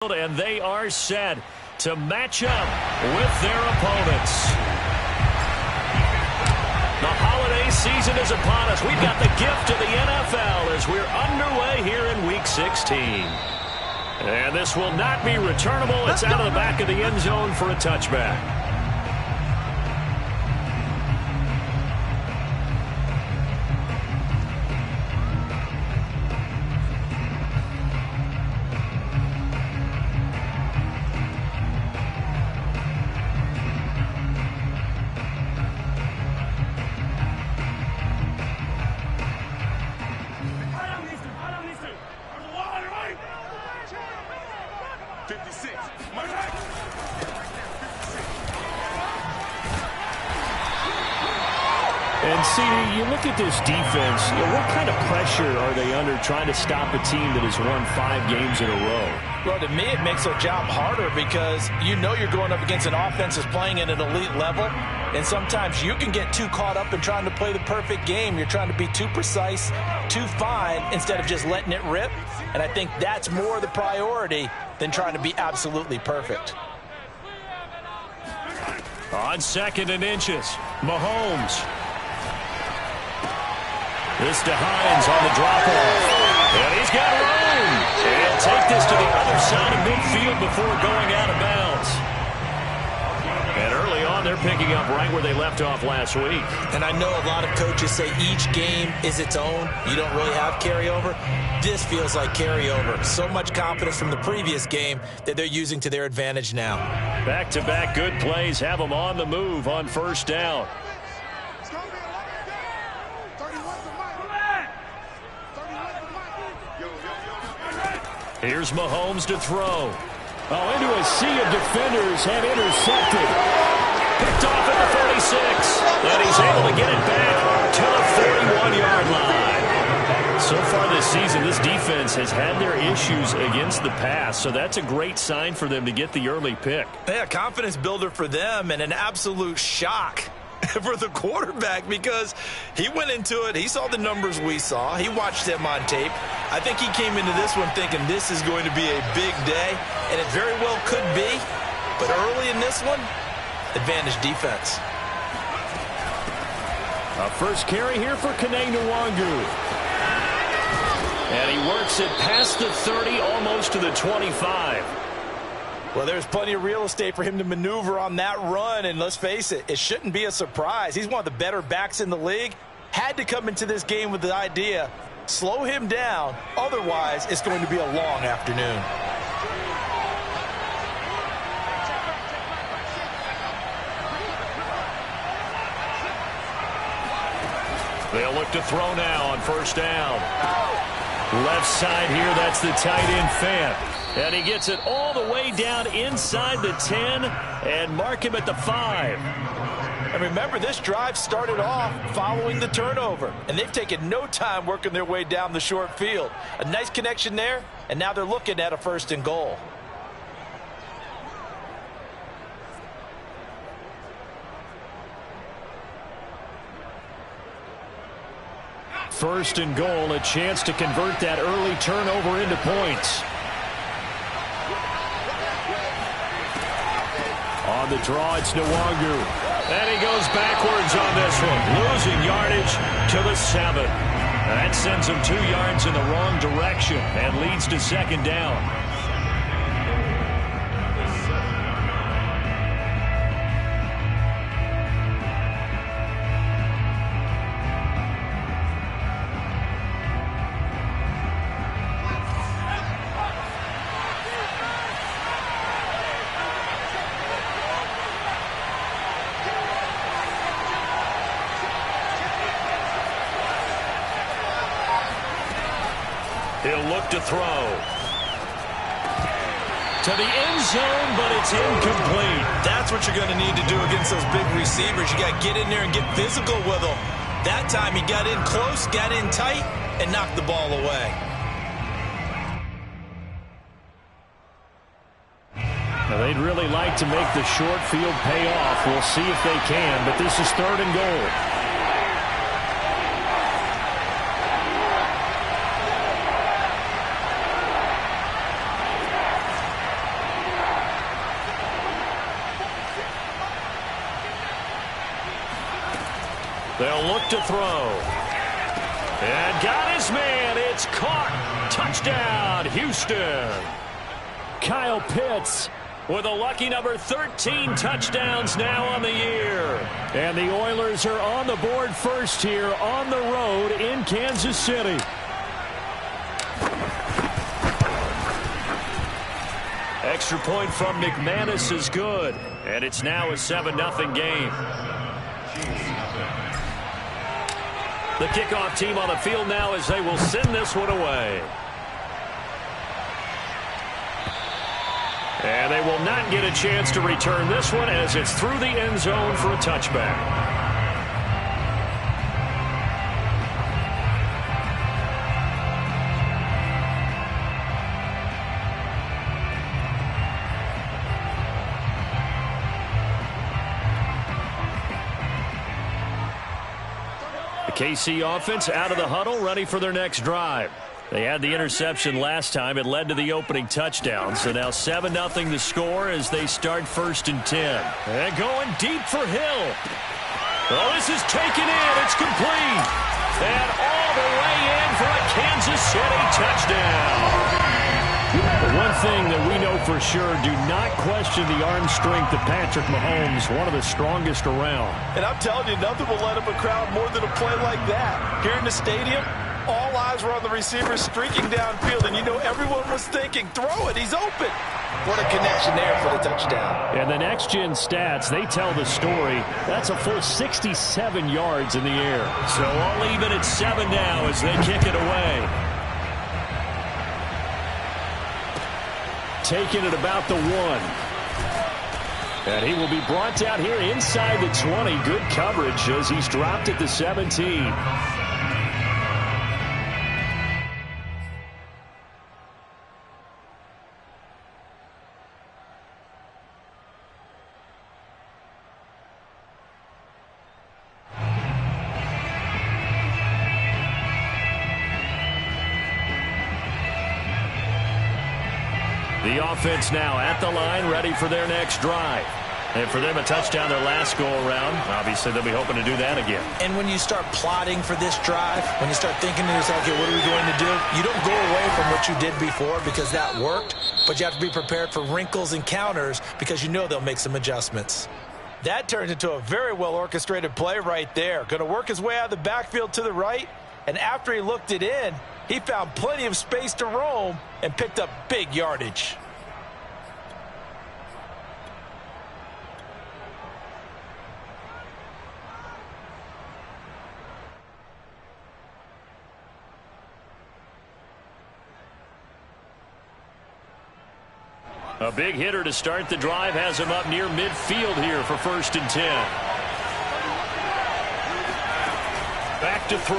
And they are set to match up with their opponents. The holiday season is upon us. We've got the gift of the NFL as we're underway here in Week 16. And this will not be returnable. It's out of the back of the end zone for a touchback. And, CD, you look at this defense, what kind of pressure are they under trying to stop a team that has won 5 games in a row? Well, to me, it makes their job harder because you know you're going up against an offense that's playing at an elite level, and sometimes you can get too caught up in trying to play the perfect game. You're trying to be too precise, too fine, instead of just letting it rip, and I think that's more the priority than trying to be absolutely perfect. On 2nd and inches, Mahomes. This to Hines on the drop-off. And he's got room. And he'll take this to the other side of midfield before going out of bounds. And early on, they're picking up right where they left off last week. And I know a lot of coaches say each game is its own. You don't really have carryover. This feels like carryover. So much confidence from the previous game that they're using to their advantage now. Back-to-back good plays have them on the move on 1st down. Here's Mahomes to throw. Oh, into a sea of defenders and intercepted. Picked off at the 46. And he's able to get it back to the 41-yard line. So far this season, this defense has had their issues against the pass, so that's a great sign for them to get the early pick. Yeah, confidence builder for them and an absolute shock for the quarterback because he went into it. He saw the numbers we saw. He watched them on tape. I think he came into this one thinking this is going to be a big day, and it very well could be. But early in this one, advantage defense. A first carry here for Kene Nwangu. And he works it past the 30, almost to the 25. Well, there's plenty of real estate for him to maneuver on that run, and let's face it, it shouldn't be a surprise. He's one of the better backs in the league. Had to come into this game with the idea, slow him down, otherwise it's going to be a long afternoon. They'll look to throw now on 1st down. Left side here, that's the tight end Fant. And he gets it all the way down inside the 10 and mark him at the 5. And remember, this drive started off following the turnover, and they've taken no time working their way down the short field. A nice connection there, and now they're looking at a 1st and goal. First and goal, a chance to convert that early turnover into points. On the draw, it's Nwangu. And he goes backwards on this one, losing yardage to the 7. That sends him 2 yards in the wrong direction and leads to 2nd down. He'll look to throw. To the end zone, but it's incomplete. That's what you're going to need to do against those big receivers. You got to get in there and get physical with them. That time he got in close, got in tight, and knocked the ball away. Now they'd really like to make the short field pay off. We'll see if they can, but this is 3rd and goal. They'll look to throw. And got his man. It's caught. Touchdown, Houston. Kyle Pitts with a lucky number 13 touchdowns now on the year. And the Oilers are on the board first here on the road in Kansas City. Extra point from McManus is good. And it's now a 7-0 game. The kickoff team on the field now as they will send this one away. And they will not get a chance to return this one as it's through the end zone for a touchback. The KC offense out of the huddle, ready for their next drive. They had the interception last time. It led to the opening touchdown. So now 7-0 the score as they start 1st and 10. And going deep for Hill. Oh, this is taken in. It's complete. And all the way in for a Kansas City touchdown. The one thing that we know for sure, do not question the arm strength of Patrick Mahomes, one of the strongest around. And I'm telling you, nothing will let up a crowd more than a play like that. Here in the stadium, all eyes were on the receiver streaking downfield, and you know everyone was thinking, throw it, he's open. What a connection there for the touchdown. And the next-gen stats, they tell the story. That's a full 67 yards in the air. So all even at 7 now as they kick it away. Taking it about the 1. And he will be brought down here inside the 20. Good coverage as he's dropped at the 17. The offense now at the line, ready for their next drive. And for them, a touchdown their last go-around. Obviously, they'll be hoping to do that again. And when you start plotting for this drive, when you start thinking to yourself, okay, what are we going to do? You don't go away from what you did before because that worked, but you have to be prepared for wrinkles and counters because you know they'll make some adjustments. That turns into a very well-orchestrated play right there. Going to work his way out of the backfield to the right, and after he looked it in, he found plenty of space to roam and picked up big yardage. A big hitter to start the drive has him up near midfield here for 1st and 10. Back to throw.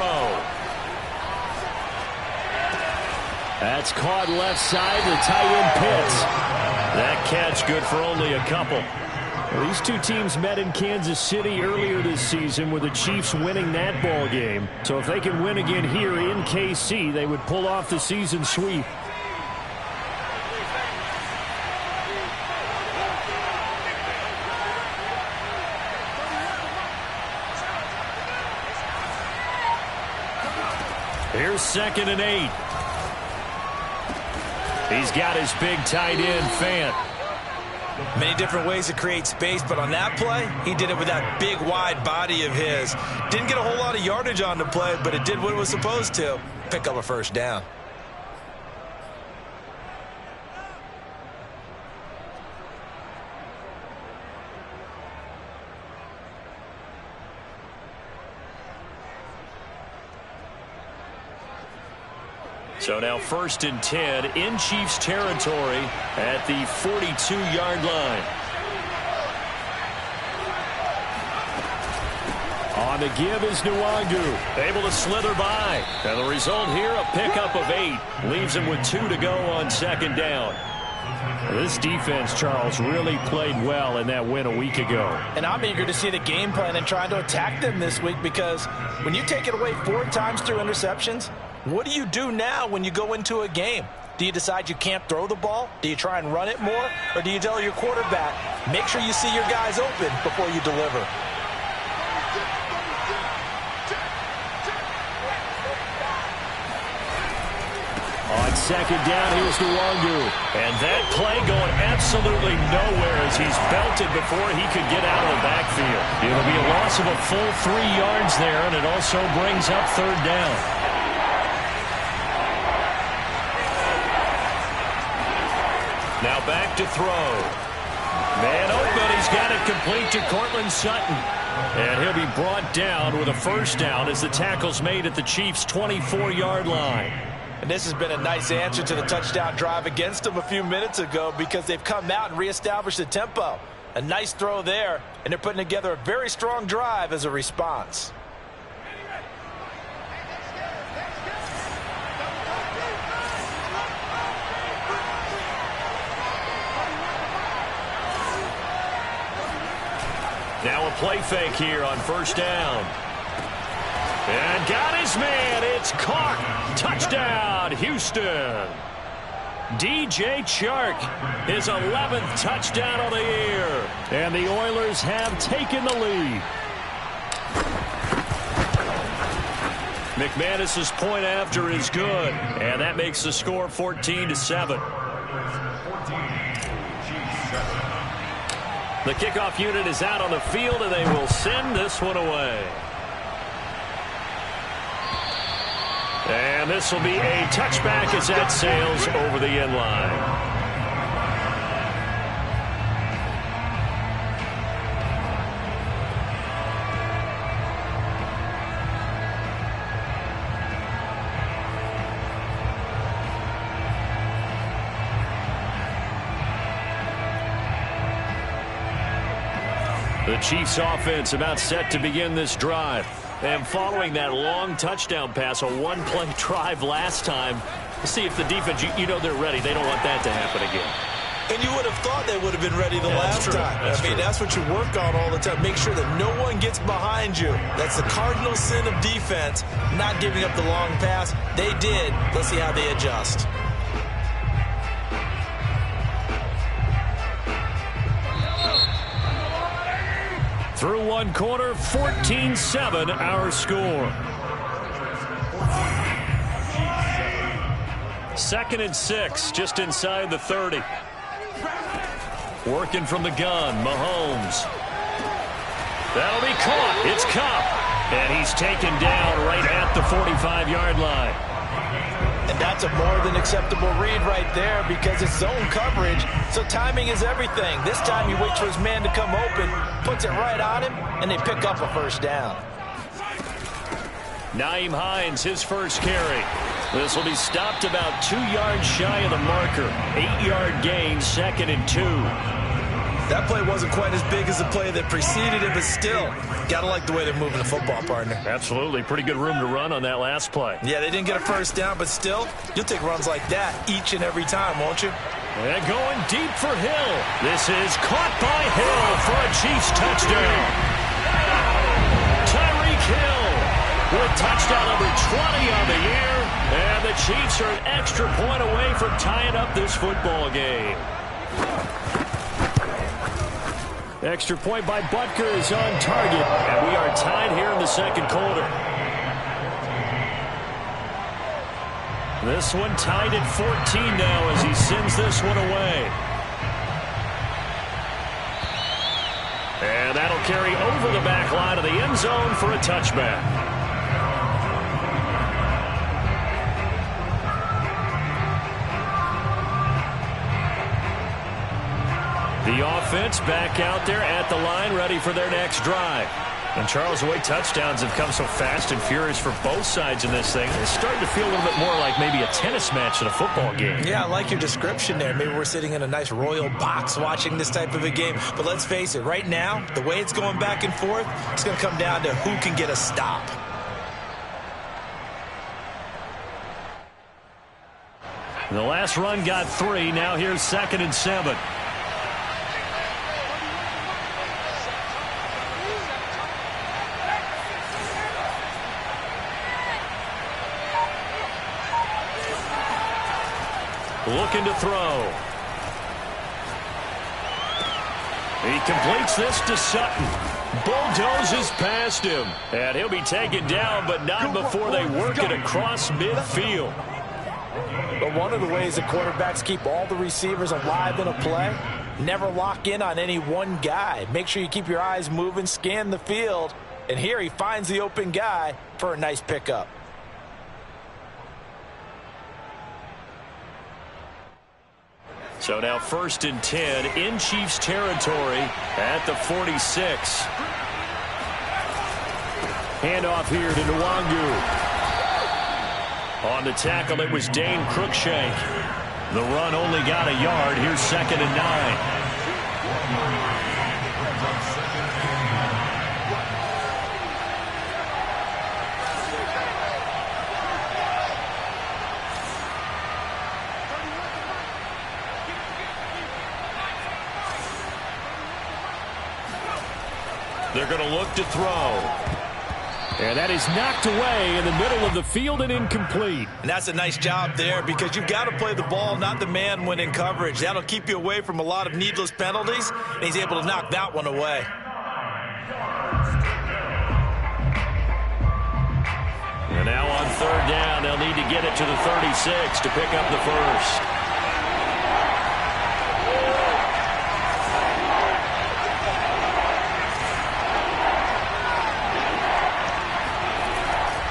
That's caught left side, the tight end Pitts. That catch good for only a couple. Well, these two teams met in Kansas City earlier this season with the Chiefs winning that ball game. So if they can win again here in KC, they would pull off the season sweep. Here's 2nd and 8. He's got his big tight end, Fant. Many different ways to create space, but on that play, he did it with that big, wide body of his. Didn't get a whole lot of yardage on the play, but it did what it was supposed to. Pick up a 1st down. So now 1st and 10 in Chiefs territory at the 42-yard line. On the give is Nwangu, able to slither by. And the result here, a pickup of 8. Leaves him with 2 to go on 2nd down. This defense, Charles, really played well in that win a week ago. And I'm eager to see the game plan and trying to attack them this week because when you take it away 4 times through interceptions, what do you do now when you go into a game? Do you decide you can't throw the ball? Do you try and run it more? Or do you tell your quarterback, make sure you see your guys open before you deliver? second down. Here's Nwangu. And that play going absolutely nowhere as he's belted before he could get out of the backfield. It'll be a loss of a full 3 yards there, and it also brings up third down. Now back to throw. Man open. He's got it complete to Courtland Sutton. And he'll be brought down with a first down as the tackle's made at the Chiefs' 24-yard line. And this has been a nice answer to the touchdown drive against them a few minutes ago because they've come out and reestablished the tempo. A nice throw there, and they're putting together a very strong drive as a response. Now a play fake here on first down. And got his man. It's caught. Touchdown, Houston. DJ Chark, his 11th touchdown of the year. And the Oilers have taken the lead. McManus's point after is good. And that makes the score 14-7. The kickoff unit is out on the field, and they will send this one away. And this will be a touchback as that sails over the end line. The Chiefs offense about set to begin this drive. And following that long touchdown pass, a one-play drive last time, see if the defense, you know they're ready. They don't want that to happen again. And you would have thought they would have been ready the last time. I mean, that's what you work on all the time. Make sure that no one gets behind you. That's the cardinal sin of defense, not giving up the long pass. They did. Let's see how they adjust. Through one quarter, 14-7 our score. 2nd and 6, just inside the 30. Working from the gun, Mahomes. That'll be caught. It's Kupp. And he's taken down right at the 45-yard line. And that's a more than acceptable read right there because it's zone coverage, so timing is everything. This time he waits for his man to come open, puts it right on him, and they pick up a first down. Nyheim Hines, his first carry. This will be stopped about 2 yards shy of the marker. 8-yard gain, 2nd and 2. That play wasn't quite as big as the play that preceded it, but still, got to like the way they're moving the football, partner. Absolutely. Pretty good room to run on that last play. Yeah, they didn't get a first down, but still, you'll take runs like that each and every time, won't you? And going deep for Hill. This is caught by Hill for a Chiefs touchdown. Tyreek Hill with touchdown number 20 on the year. And the Chiefs are an extra point away from tying up this football game. Extra point by Butker is on target. And we are tied here in the second quarter. This one tied at 14 now as he sends this one away. And that'll carry over the back line of the end zone for a touchback. The offense back out there at the line, ready for their next drive. And Charles, the way touchdowns have come so fast and furious for both sides in this thing, it's starting to feel a little bit more like maybe a tennis match than a football game. Yeah, I like your description there. Maybe we're sitting in a nice royal box watching this type of a game. But let's face it, right now, the way it's going back and forth, it's going to come down to who can get a stop. The last run got 3. Now here's 2nd and 7. Looking to throw. He completes this to Sutton. Bulldozes past him. And he'll be taken down, but not before they work it across midfield. But one of the ways that quarterbacks keep all the receivers alive in a play, never lock in on any one guy. Make sure you keep your eyes moving, scan the field. And here he finds the open guy for a nice pickup. So now 1st and 10 in Chiefs territory at the 46. Handoff here to Nwangu. On the tackle, it was Dane Cruikshank. The run only got a yard. Here's 2nd and 9. They're going to look to throw. And that is knocked away in the middle of the field and incomplete. And that's a nice job there because you've got to play the ball, not the man when in coverage. That'll keep you away from a lot of needless penalties, and he's able to knock that one away. And now on 3rd down, they'll need to get it to the 36 to pick up the first.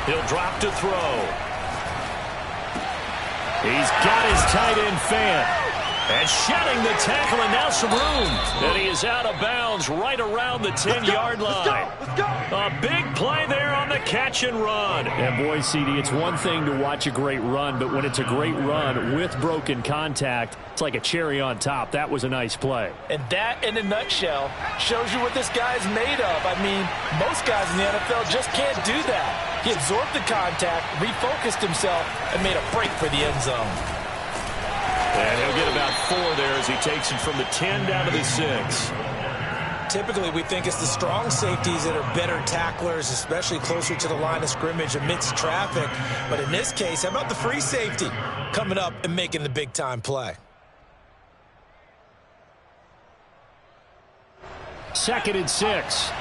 He'll drop to throw. He's got his tight end fan. And shedding the tackle, and now some room. And he is out of bounds right around the 10-yard line. A big play there on the catch and run. And boy, CD, it's one thing to watch a great run, but when it's a great run with broken contact, it's like a cherry on top. That was a nice play. And that, in a nutshell, shows you what this guy's made of. I mean, most guys in the NFL just can't do that. He absorbed the contact, refocused himself, and made a break for the end zone. And he'll get about 4 there as he takes it from the 10 down to the 6. Typically, we think it's the strong safeties that are better tacklers, especially closer to the line of scrimmage amidst traffic. But in this case, how about the free safety coming up and making the big-time play? 2nd and 6.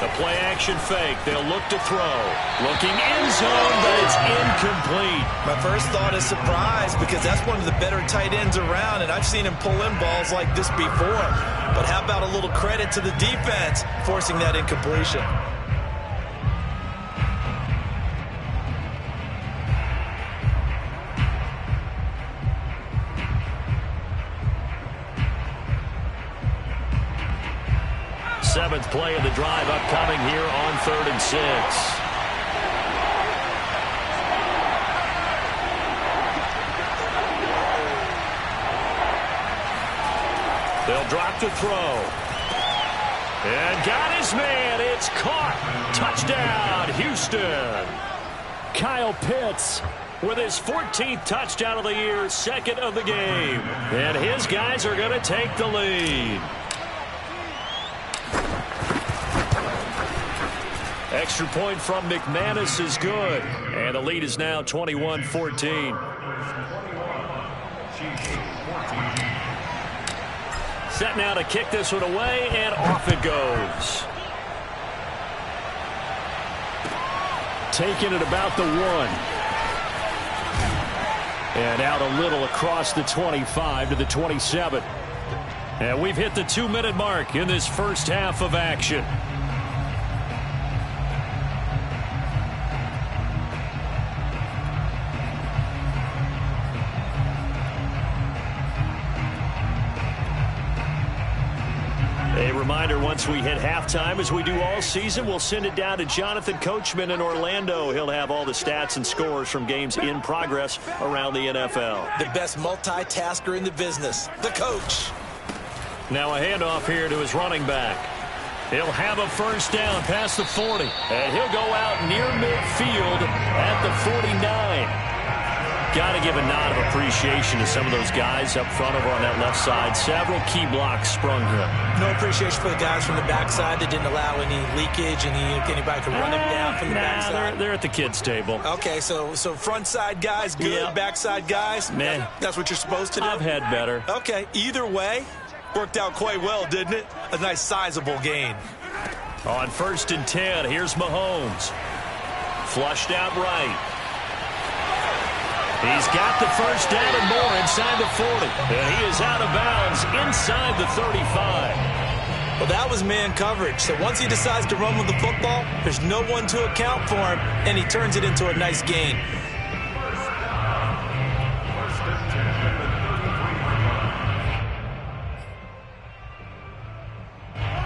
The play-action fake. They'll look to throw. Looking end zone, but it's incomplete. My first thought is surprise because that's one of the better tight ends around, and I've seen him pull in balls like this before. But how about a little credit to the defense forcing that incompletion? Seventh play of the drive upcoming here on 3rd and 6. They'll drop to throw. And got his man. It's caught. Touchdown, Houston. Kyle Pitts with his 14th touchdown of the year, 2nd of the game. And his guys are going to take the lead. Extra point from McManus is good. And the lead is now 21-14. Set now to kick this one away, and off it goes. Taking it about the 1. And out a little across the 25 to the 27. And we've hit the 2-minute mark in this first half of action. Reminder, once we hit halftime, as we do all season, we'll send it down to Jonathan Coachman in Orlando. He'll have all the stats and scores from games in progress around the NFL. The best multitasker in the business, the coach. Now a handoff here to his running back. He'll have a first down past the 40. And he'll go out near midfield at the 49. Got to give a nod of appreciation to some of those guys up front over on that left side. Several key blocks sprung here. No appreciation for the guys from the backside that didn't allow any leakage, and anybody could run him down from the backside. They're at the kids' table. Okay, so front side guys good, backside guys, man, that's what you're supposed to do. I've had better. Okay, either way, Worked out quite well, didn't it? A nice sizable gain. On 1st and 10, here's Mahomes. Flushed out right. He's got the first down and more inside the 40. And he is out of bounds inside the 35. Well, that was man coverage. So once he decides to run with the football, there's no one to account for him, and he turns it into a nice gain.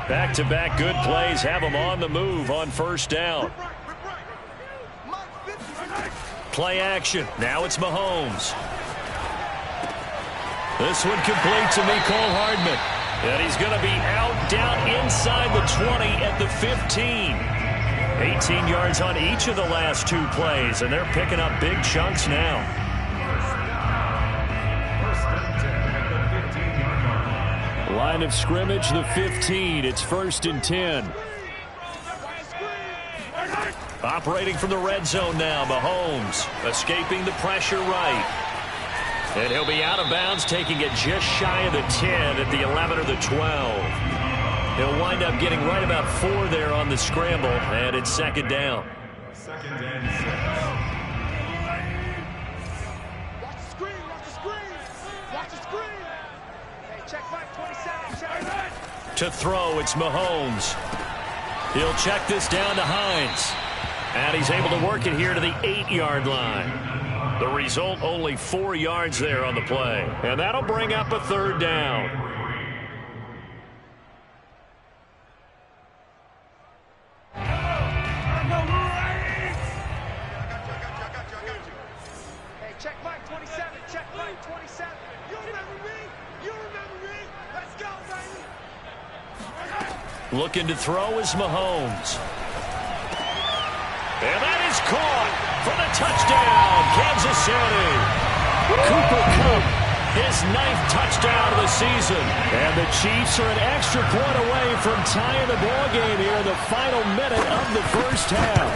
Back-to-back good plays have him on the move on 1st down. Play action. Now it's Mahomes. This one complete to Mecole Hardman. And he's going to be out down inside the 20 at the 15. 18 yards on each of the last 2 plays, and they're picking up big chunks now. Line of scrimmage, the 15. It's 1st and 10. Operating from the red zone now, Mahomes escaping the pressure right. And he'll be out of bounds, taking it just shy of the 10 at the 11 or the 12. He'll wind up getting right about 4 there on the scramble, and it's 2nd down. 2nd and 6. Watch the screen, watch the screen, watch the screen. Hey, check Mike 27, check that. To throw, it's Mahomes. He'll check this down to Hines. And he's able to work it here to the 8-yard line. The result, only 4 yards there on the play. And that'll bring up a 3rd down. Hey, check Mike 27, check Mike 27. You remember me? You remember me? Let's go, baby. Looking to throw is Mahomes. And that is caught for the touchdown, Kansas City. Cooper Kupp, his 9th touchdown of the season. And the Chiefs are an extra point away from tying the ball game here in the final minute of the 1st half.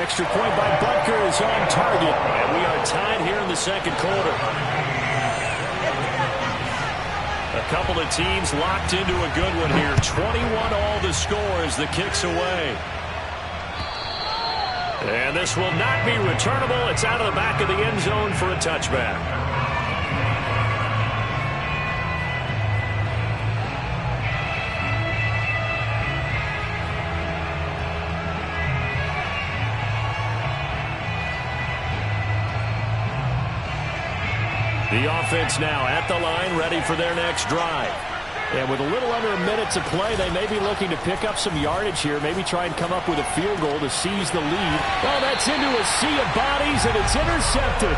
Extra point by Butker is on target. And we are tied here in the 2nd quarter. A couple of teams locked into a good one here. 21 all the score as the kick's away. And this will not be returnable. It's out of the back of the end zone for a touchback. The offense now at the line, ready for their next drive. And with a little under a minute to play, they may be looking to pick up some yardage here, maybe try and come up with a field goal to seize the lead. Oh, that's into a sea of bodies, and it's intercepted.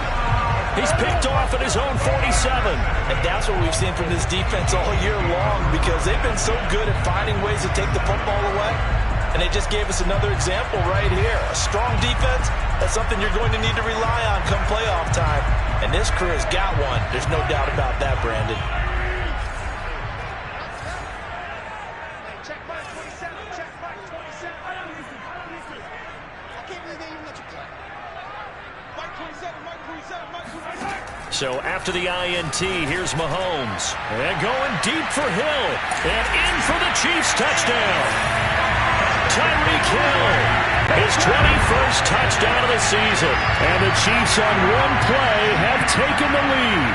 He's picked off at his own 47. And that's what we've seen from this defense all year long, because they've been so good at finding ways to take the football away. And they just gave us another example right here. A strong defense, that's something you're going to need to rely on come playoff time. And this crew has got one. There's no doubt about that, Brandon. So after the INT, here's Mahomes. And going deep for Hill. And in for the Chiefs touchdown. Tyreek Hill. His 21st touchdown of the season. And the Chiefs on one play have taken the lead.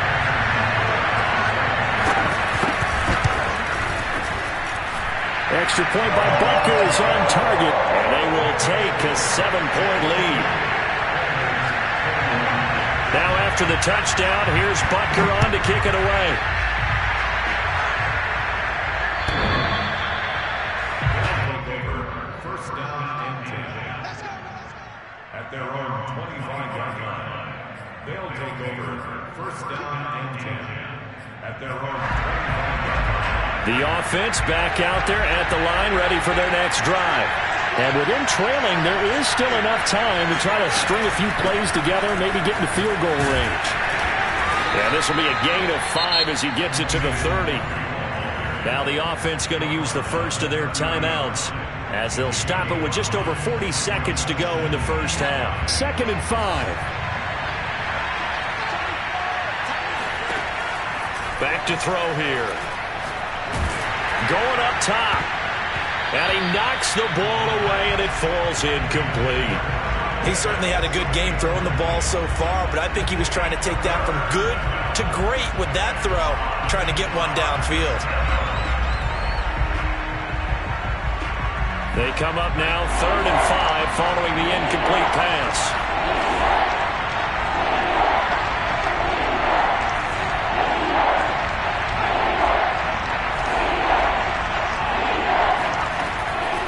Extra point by Butker is on target. And they will take a 7-point lead. Now after the touchdown, here's Butker on to kick it away. First down and 10. At their own 25-yard line. They'll take over 1st down and 10. At their own 25-yard line. The offense back out there at the line, ready for their next drive. And with him trailing, there is still enough time to try to string a few plays together, maybe get into field goal range. Yeah, this will be a gain of 5 as he gets it to the 30. Now the offense going to use the first of their timeouts as they'll stop it with just over 40 seconds to go in the 1st half. 2nd and 5. Back back to throw here. Going up top. And he knocks the ball away, and it falls incomplete. He certainly had a good game throwing the ball so far, but I think he was trying to take that from good to great with that throw, trying to get one downfield. They come up now 3rd and 5 following the incomplete pass.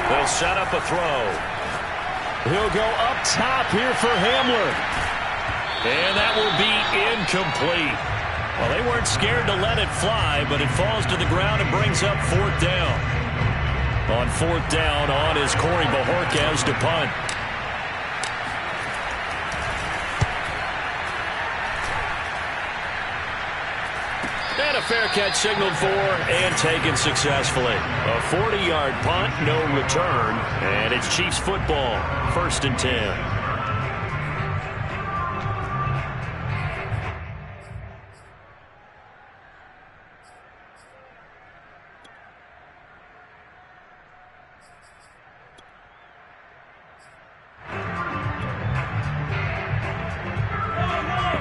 They'll set up a throw. He'll go up top here for Hamler. And that will be incomplete. Well, they weren't scared to let it fly, but it falls to the ground and brings up 4th down. On 4th down, on is Corey Bojorquez to punt. And a fair catch signaled for and taken successfully. A 40-yard punt, no return, and it's Chiefs football, 1st and 10.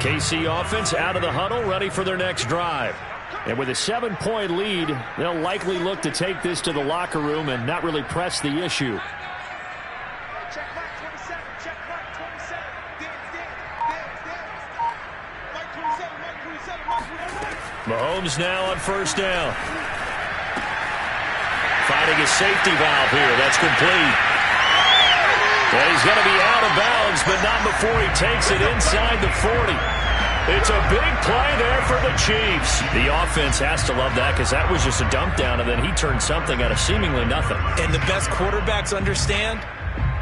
KC offense out of the huddle, ready for their next drive. And with a 7-point lead, they'll likely look to take this to the locker room and not really press the issue. Check Mike 27. Check Mike 27. Mike 27. Mike 27. Mahomes now on 1st down. Finding a safety valve here. That's complete. And he's going to be out of bounds, but not before he takes it inside the 40. It's a big play there for the Chiefs. The offense has to love that because that was just a dump down, and then he turned something out of seemingly nothing. And the best quarterbacks understand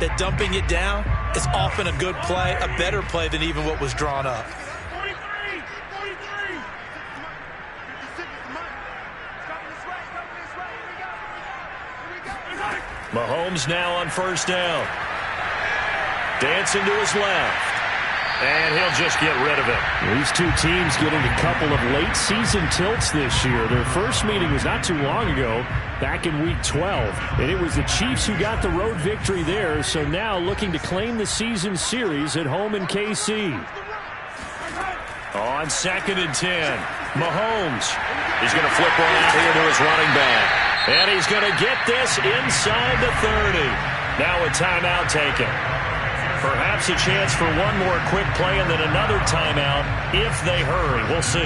that dumping it down is often a good play, a better play than even what was drawn up. 43. Mahomes now on 1st down. Dancing to his left. And he'll just get rid of it. These two teams getting a couple of late season tilts this year. Their first meeting was not too long ago, back in Week 12. And it was the Chiefs who got the road victory there, so now looking to claim the season series at home in KC. On 2nd and 10, Mahomes is going to flip one out here to his running back. And he's going to get this inside the 30. Now a timeout taken. Perhaps a chance for one more quick play and then another timeout if they hurry. We'll see.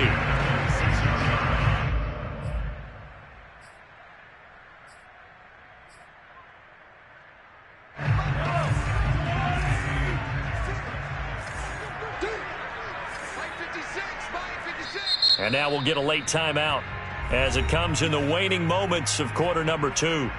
And now we'll get a late timeout as it comes in the waning moments of quarter number 2.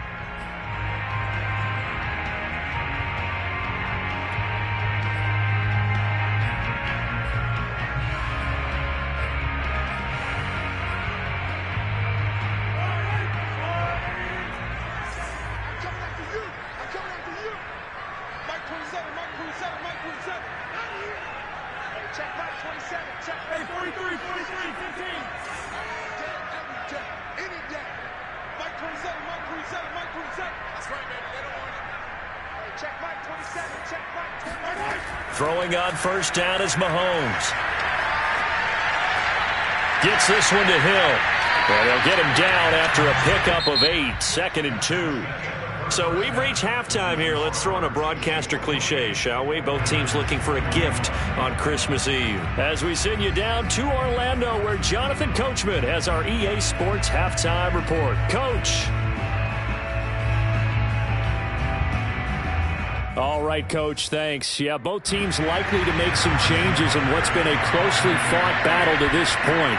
Throwing on 1st down is Mahomes. Gets this one to Hill. Well, they'll get him down after a pickup of 8, 2nd and 2. So we've reached halftime here. Let's throw in a broadcaster cliche, shall we? Both teams looking for a gift on Christmas Eve. As we send you down to Orlando, where Jonathan Coachman has our EA Sports halftime report. Coach. All right, Coach, thanks. Yeah, both teams likely to make some changes in what's been a closely fought battle to this point.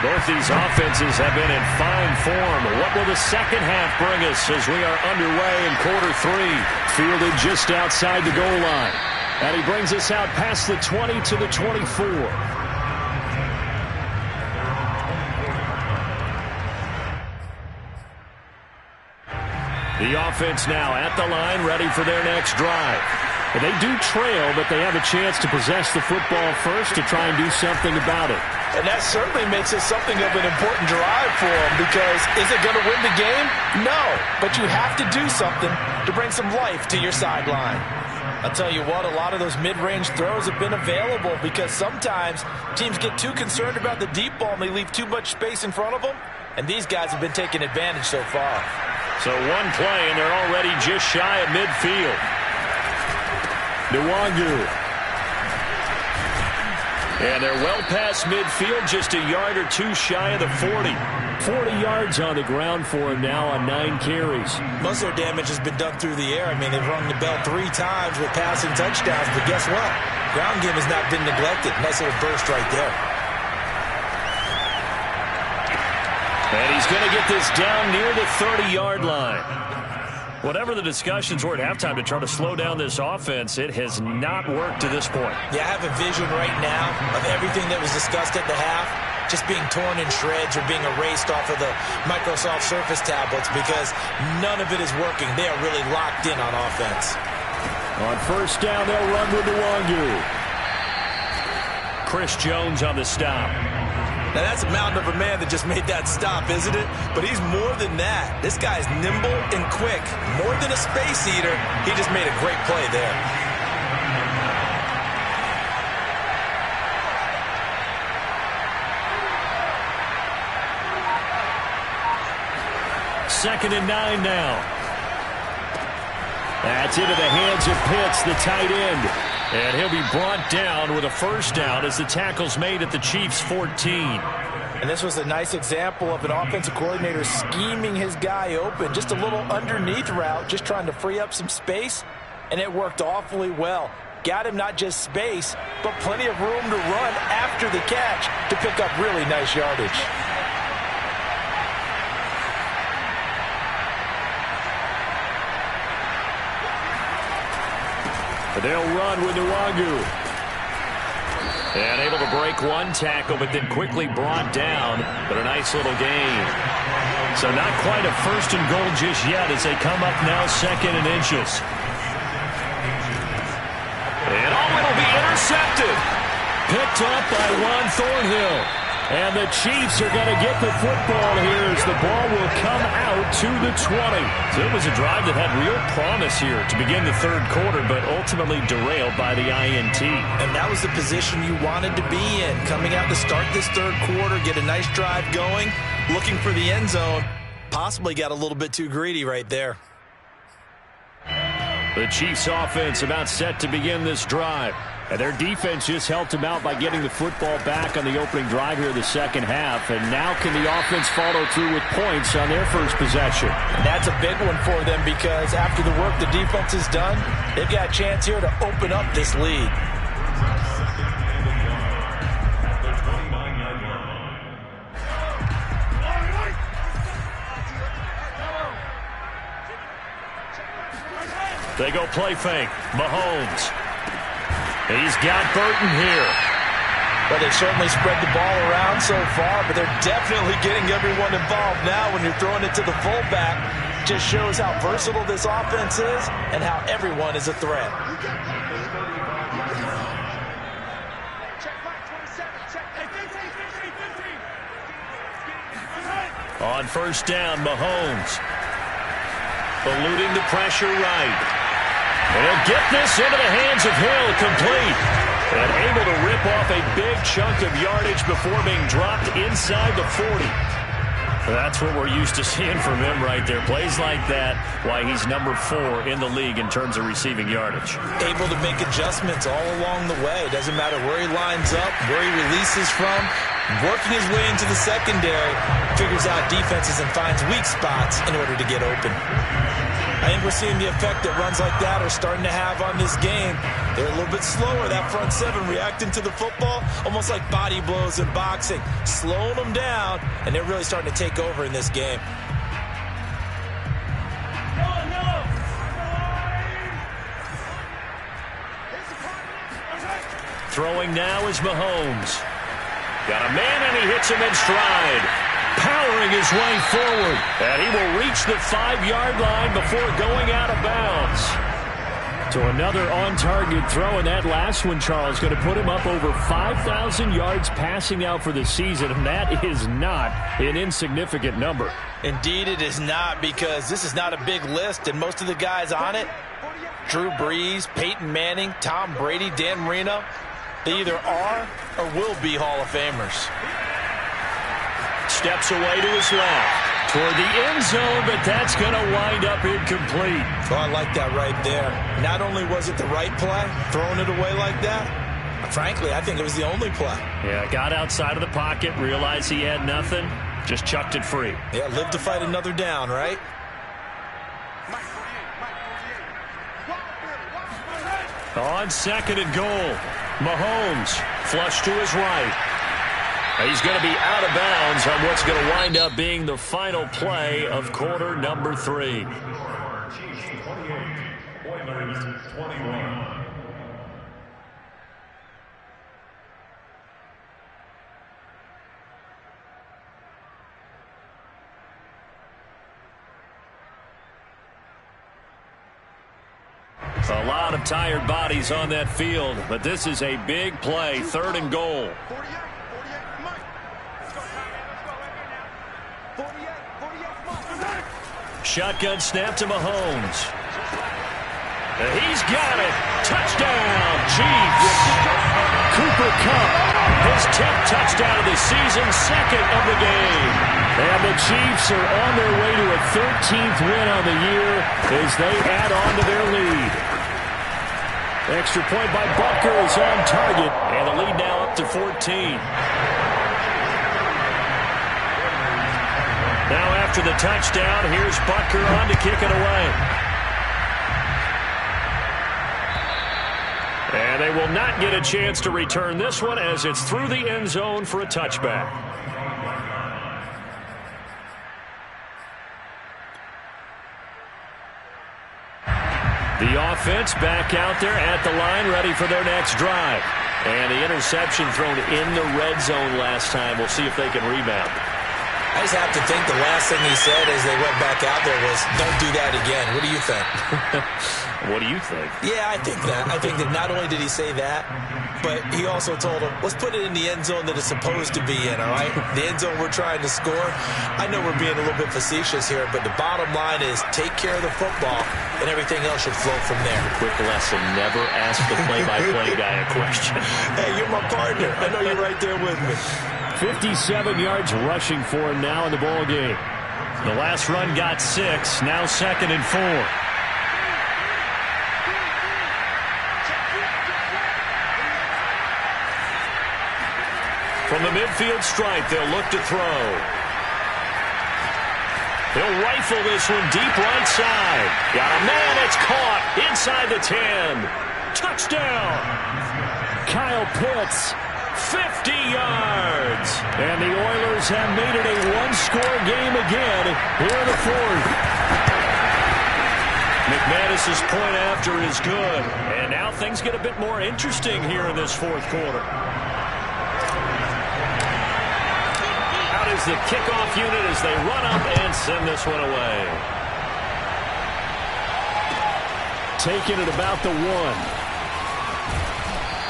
Both these offenses have been in fine form. What will the second half bring us as we are underway in quarter 3? Fielded just outside the goal line. And he brings us out past the 20 to the 24. The offense now at the line, ready for their next drive. And they do trail, but they have a chance to possess the football first to try and do something about it. And that certainly makes it something of an important drive for them, because is it going to win the game? No, but you have to do something to bring some life to your sideline. I'll tell you what, a lot of those mid-range throws have been available because sometimes teams get too concerned about the deep ball and they leave too much space in front of them, and these guys have been taking advantage so far. So one play, and they're already just shy of midfield. Nwangu. And they're well past midfield, just a yard or two shy of the 40. 40 yards on the ground for him now on 9 carries. Most of their damage has been done through the air. I mean, they've rung the bell 3 times with passing touchdowns, but guess what? Ground game has not been neglected. Nice little burst right there. And he's going to get this down near the 30-yard line. Whatever the discussions were at halftime to try to slow down this offense, it has not worked to this point. Yeah, I have a vision right now of everything that was discussed at the half just being torn in shreds or being erased off of the Microsoft Surface tablets, because none of it is working. They are really locked in on offense. On first down, they'll run with Nwangu. Chris Jones on the stop. Now, that's a mountain of a man that just made that stop, isn't it? But he's more than that. This guy's nimble and quick. More than a space eater, he just made a great play there. Second and 9 now. That's into the hands of Pitts, the tight end. And he'll be brought down with a first down as the tackle's made at the Chiefs' 14. And this was a nice example of an offensive coordinator scheming his guy open. Just a little underneath route, just trying to free up some space. And it worked awfully well. Got him not just space, but plenty of room to run after the catch to pick up really nice yardage. They'll run with Nwangu. And able to break one tackle, but then quickly brought down. But a nice little gain. So not quite a first and goal just yet as they come up now second and inches. And it'll be intercepted. Picked up by Juan Thornhill. And the Chiefs are going to get the football here as the ball will come out to the 20. So it was a drive that had real promise here to begin the third quarter, but ultimately derailed by the INT. And that was the position you wanted to be in. Coming out to start this third quarter, get a nice drive going, looking for the end zone. Possibly got a little bit too greedy right there. The Chiefs offense about set to begin this drive. And their defense just helped them out by getting the football back on the opening drive here in the second half. And now can the offense follow through with points on their first possession? And that's a big one for them, because after the work the defense has done, they've got a chance here to open up this lead. They go play fake. Mahomes. He's got Burton here. Well, they've certainly spread the ball around so far, but they're definitely getting everyone involved now when you're throwing it to the fullback. Just shows how versatile this offense is and how everyone is a threat. On first down, Mahomes. Eluding the pressure right. And he'll get this into the hands of Hill, complete. And able to rip off a big chunk of yardage before being dropped inside the 40. That's what we're used to seeing from him right there. Plays like that, why he's number 4 in the league in terms of receiving yardage. Able to make adjustments all along the way. Doesn't matter where he lines up, where he releases from. Working his way into the secondary, figures out defenses and finds weak spots in order to get open. I think we're seeing the effect that runs like that are starting to have on this game. They're a little bit slower, that front seven, reacting to the football, almost like body blows in boxing, slowing them down, and they're really starting to take over in this game. Throwing now is Mahomes. Got a man, and he hits him in stride. Powering his way forward. And he will reach the 5-yard line before going out of bounds. To another on-target throw, and that last one, Charles, going to put him up over 5,000 yards passing out for the season, and that is not an insignificant number. Indeed it is not, because this is not a big list, and most of the guys on it, Drew Brees, Peyton Manning, Tom Brady, Dan Marino, they either are or will be Hall of Famers. Steps away to his left. Toward the end zone, but that's going to wind up incomplete. Oh, I like that right there. Not only was it the right play, throwing it away like that, frankly, I think it was the only play. Yeah, got outside of the pocket, realized he had nothing, just chucked it free. Yeah, live to fight another down, right? On 2nd and goal, Mahomes flush to his right. He's going to be out of bounds on what's going to wind up being the final play of quarter number 3. Chiefs 28, Oilers 21. A lot of tired bodies on that field, but this is a big play, 3rd and goal. Shotgun snap to Mahomes. He's got it. Touchdown, Chiefs. Cooper Kupp, his 10th touchdown of the season, 2nd of the game. And the Chiefs are on their way to a 13th win on the year as they add on to their lead. Extra point by Butker is on target, and the lead now up to 14. Now after the touchdown, here's Butker on to kick it away. And they will not get a chance to return this one as it's through the end zone for a touchback. The offense back out there at the line, ready for their next drive. And the interception thrown in the red zone last time. We'll see if they can rebound. I just have to think the last thing he said as they went back out there was, don't do that again. What do you think? What do you think? Yeah, I think that. I think that not only did he say that, but he also told him, let's put it in the end zone that it's supposed to be in, all right? The end zone we're trying to score. I know we're being a little bit facetious here, but the bottom line is take care of the football, and everything else should flow from there. Quick lesson, never ask the play-by-play guy a question. Hey, you're my partner. I know you're right there with me. 57 yards rushing for him now in the ball game. The last run got 6, now 2nd and 4. From the midfield stripe, they'll look to throw. They'll rifle this one deep right side. Got a man, it's caught inside the 10. Touchdown! Kyle Pitts. 50 yards. And the Oilers have made it a one-score game again here in the 4th. McManus's point after is good. And now things get a bit more interesting here in this 4th quarter. Out is the kickoff unit as they run up and send this one away. Taking it about the 1.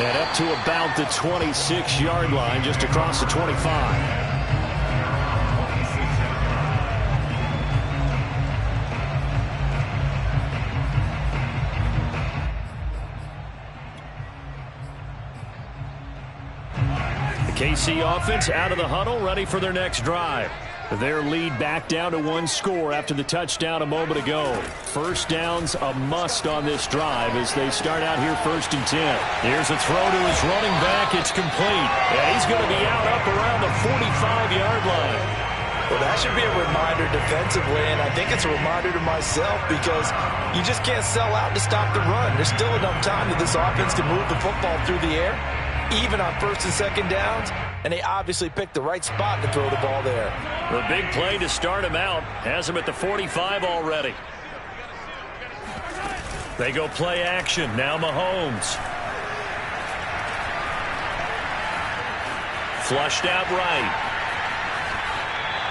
And up to about the 26-yard line, just across the 25. The KC offense out of the huddle, ready for their next drive. Their lead back down to 1 score after the touchdown a moment ago. First down's a must on this drive as they start out here 1st and 10. Here's a throw to his running back. It's complete. And he's going to be out up around the 45-yard line. Well, that should be a reminder defensively, and I think it's a reminder to myself because you just can't sell out to stop the run. There's still enough time that this offense can move the football through the air, even on 1st and 2nd downs, and they obviously picked the right spot to throw the ball there. The big play to start him out has him at the 45 already. They go play action. Now Mahomes. Flushed out right.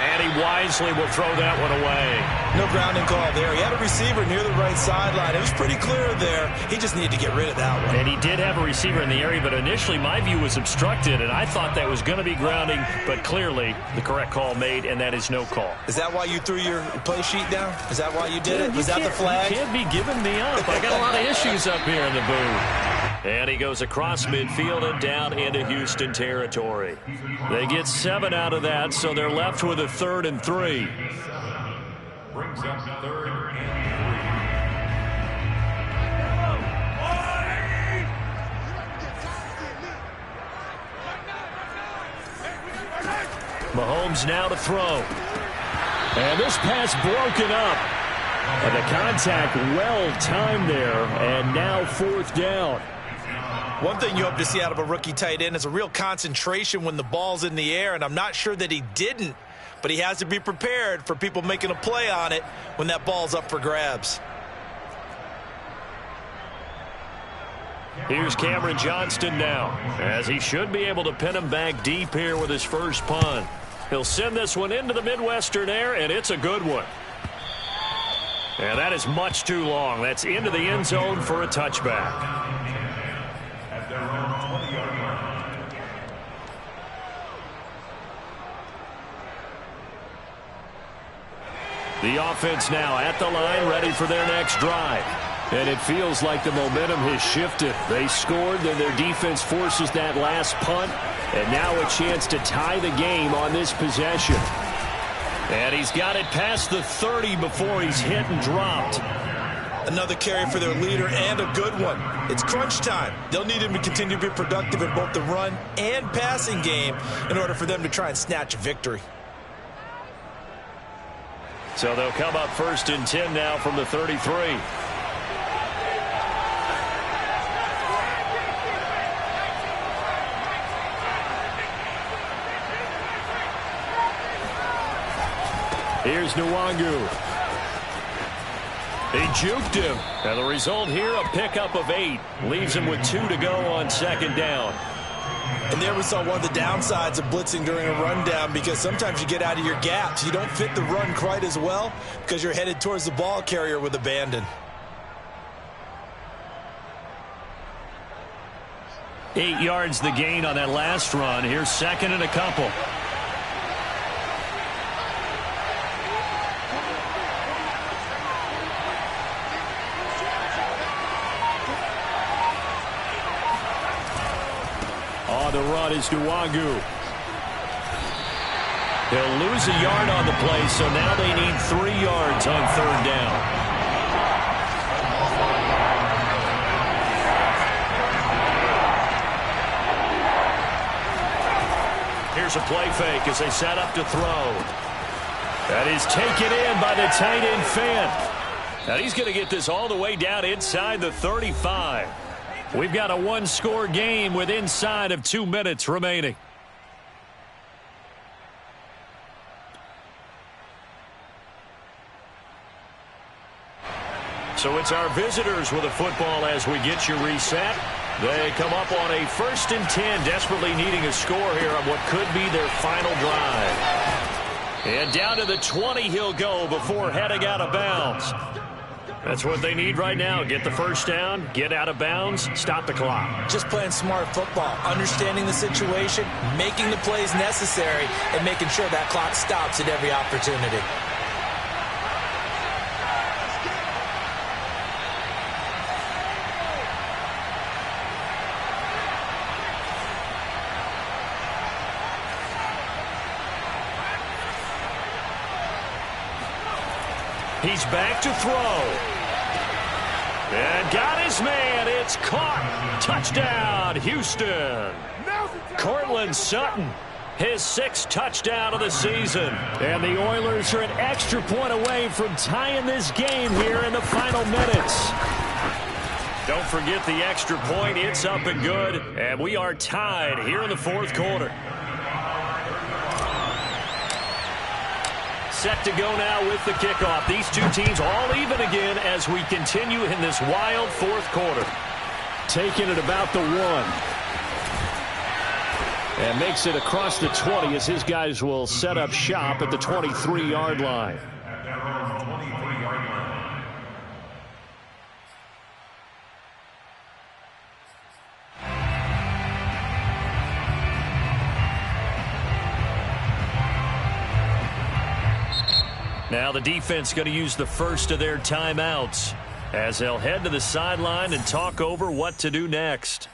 And he wisely will throw that one away. No grounding call there. He had a receiver near the right sideline. It was pretty clear there. He just needed to get rid of that one. And he did have a receiver in the area, but initially my view was obstructed, and I thought that was going to be grounding, but clearly the correct call made, and that is no call. Is that why you threw your play sheet down? Is that why you did it? Was that the flag? You can't be giving me up. I got a lot of issues up here in the booth. And he goes across midfield and down into Houston territory. They get 7 out of that, so they're left with a 3rd and 3. Brings up 3rd and 3. Mahomes now to throw. And this pass broken up. And the contact well timed there, and now 4th down. One thing you hope to see out of a rookie tight end is a real concentration when the ball's in the air, and I'm not sure that he didn't, but he has to be prepared for people making a play on it when that ball's up for grabs. Here's Cameron Johnston now, as he should be able to pin him back deep here with his first punt. He'll send this one into the Midwestern air, and it's a good one. And that is much too long. That's into the end zone for a touchback. At their own 20-yard line. The offense now at the line, ready for their next drive. And it feels like the momentum has shifted. They scored, then their defense forces that last punt, and now a chance to tie the game on this possession. And he's got it past the 30 before he's hit and dropped. Another carry for their leader, and a good one. It's crunch time. They'll need him to continue to be productive in both the run and passing game in order for them to try and snatch a victory. So they'll come up 1st and 10 now from the 33. Here's Nwangu. He juked him. And the result here, a pickup of 8. Leaves him with 2 to go on 2nd down. And there we saw one of the downsides of blitzing during a rundown, because sometimes you get out of your gaps. You don't fit the run quite as well because you're headed towards the ball carrier with abandon. 8 yards the gain on that last run. Here's 2nd and a couple. On the run is Nwangu. He'll lose a yard on the play, so now they need 3 yards on 3rd down. Here's a play fake as they set up to throw. That is taken in by the tight end Fant. Now he's going to get this all the way down inside the 35. We've got a 1-score game with inside of 2 minutes remaining. So it's our visitors with the football as we get you reset. They come up on a 1st and 10, desperately needing a score here on what could be their final drive. And down to the 20 he'll go before heading out of bounds. That's what they need right now. Get the first down, get out of bounds, stop the clock. Just playing smart football, understanding the situation, making the plays necessary, and making sure that clock stops at every opportunity. He's back to throw. And got his man. It's caught. Touchdown, Houston. Courtland Sutton, his 6th touchdown of the season. And the Oilers are an extra point away from tying this game here in the final minutes. Don't forget the extra point. It's up and good. And we are tied here in the 4th quarter. Set to go now with the kickoff. These two teams all even again as we continue in this wild 4th quarter. Taking it about the 1. And makes it across the 20 as his guys will set up shop at the 23-yard line. At their own 23-yard line. Now the defense going to use the first of their timeouts as they'll head to the sideline and talk over what to do next.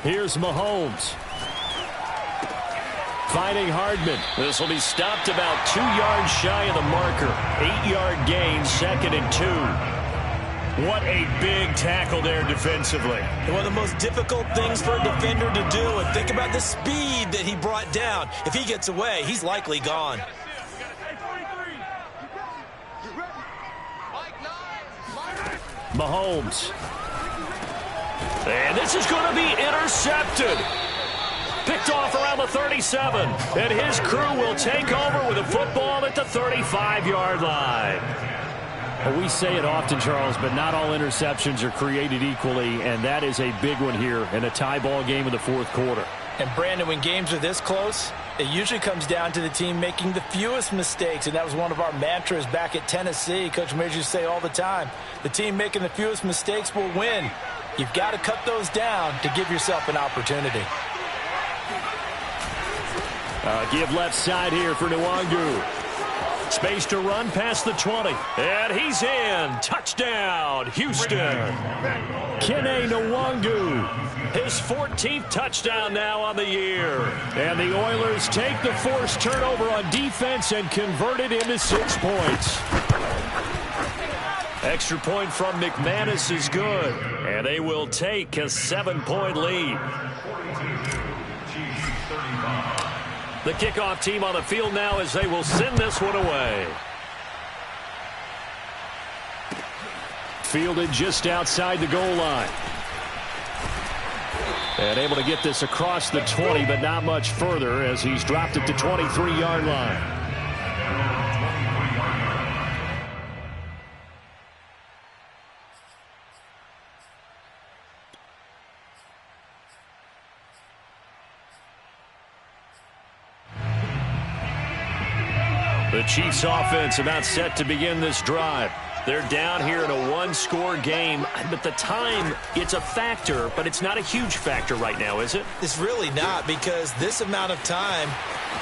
Here's Mahomes. Finding Hardman. This will be stopped about 2 yards shy of the marker. 8-yard gain, 2nd and 2. What a big tackle there defensively. One of the most difficult things for a defender to do. And think about the speed that he brought down. If he gets away, he's likely gone. Mahomes. And this is going to be intercepted. Picked off around the 37. And his crew will take over with a football at the 35-yard line. Well, we say it often, Charles, but not all interceptions are created equally, and that is a big one here in a tie ball game in the fourth quarter. And, Brandon, when games are this close, it usually comes down to the team making the fewest mistakes, and that was one of our mantras back at Tennessee. Coach Major used to say all the time, the team making the fewest mistakes will win. You've got to cut those down to give yourself an opportunity. Give left side here for Nwangu. Space to run past the 20. And he's in. Touchdown, Houston. Kene Nwangu. His 14th touchdown now on the year. And the Oilers take the forced turnover on defense and convert it into 6 points. Extra point from McManus is good. And they will take a 7-point lead. The kickoff team on the field now as they will send this one away. Fielded just outside the goal line. And able to get this across the 20, but not much further as he's dropped at the 23-yard line. The Chiefs offense about set to begin this drive. They're down here in a one-score game, but the time, it's a factor, but it's not a huge factor right now, is it? It's really not, because this amount of time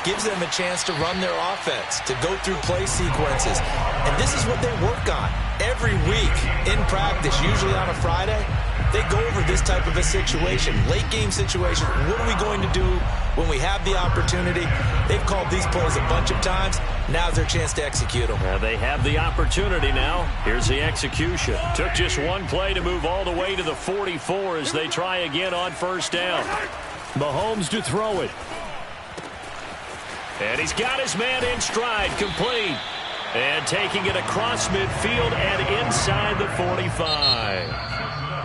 gives them a chance to run their offense, to go through play sequences. And this is what they work on every week in practice, usually on a Friday. They go over this type of a situation, late game situation. What are we going to do when we have the opportunity? They've called these plays a bunch of times. Now's their chance to execute them. They have the opportunity now. Here's the execution. Took just one play to move all the way to the 44 as they try again on first down. Mahomes to throw it. And he's got his man in stride, complete. And taking it across midfield and inside the 45.